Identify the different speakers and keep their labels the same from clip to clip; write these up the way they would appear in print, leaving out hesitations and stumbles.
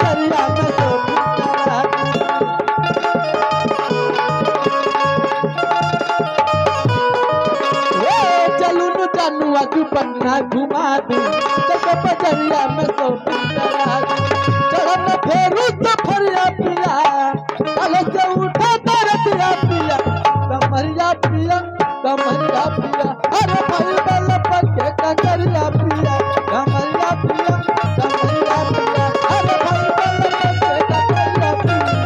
Speaker 1: बजरिया में शॉपिंग करा चलू न जानू आजू पटना घुमा दूं चक बजरिया में शॉपिंग करा चढ़न फेरू सफरिया पिया कल से उठा तरतिया पिया कमरिया पिया अरे भाई बल पक्के ककरिया पिया कमरिया पिया अरे भाई बल पक्के ककरिया पिया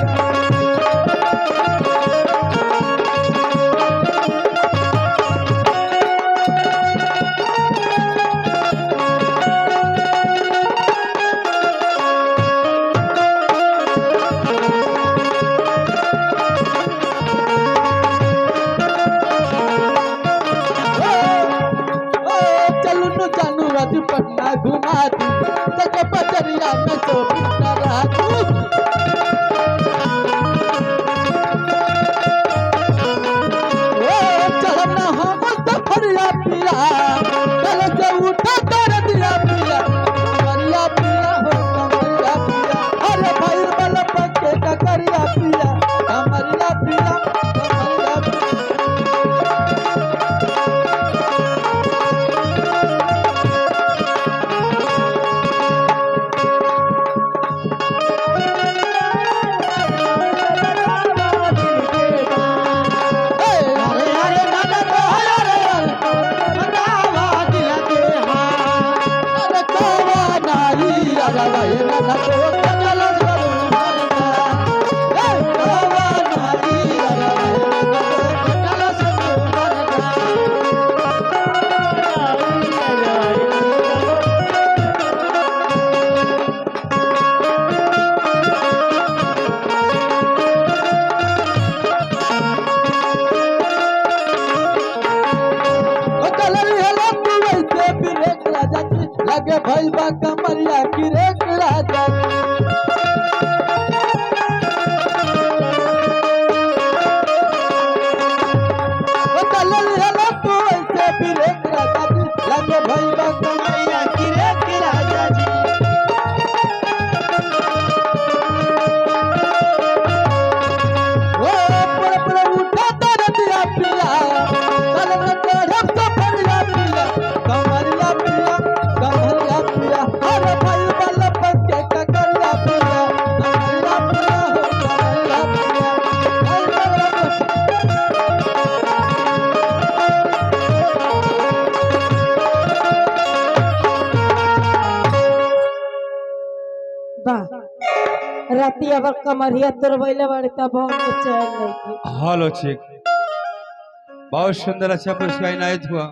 Speaker 1: पटना घुमा दूं तक बजरिया में शॉपिंग करा दूं चढ़ना हम सफरिया पिया कल से उठा कर दिया पिया कमरिया पिया हो कमरिया पिया अरे भाई बल पक्के ककरिया पिया कमरिया पिया लगे भइल बा कमरिया की रेख राजा लगे भइल बा कमरिया की रेख राजा जी उठा तर दिया पिया कल में चढ़ब सफरिया पिया कमरिया पिया अरे भाई बल पक्के ककरिया पिया कमरिया पिया हो कमरिया
Speaker 2: राती अब कमरिया तोड़बैले बाड़ी तब हम के चैन नहीं थी
Speaker 3: हेलो चिक बहुत सुंदर अच्छा पुरस्कार इनायत हुआ।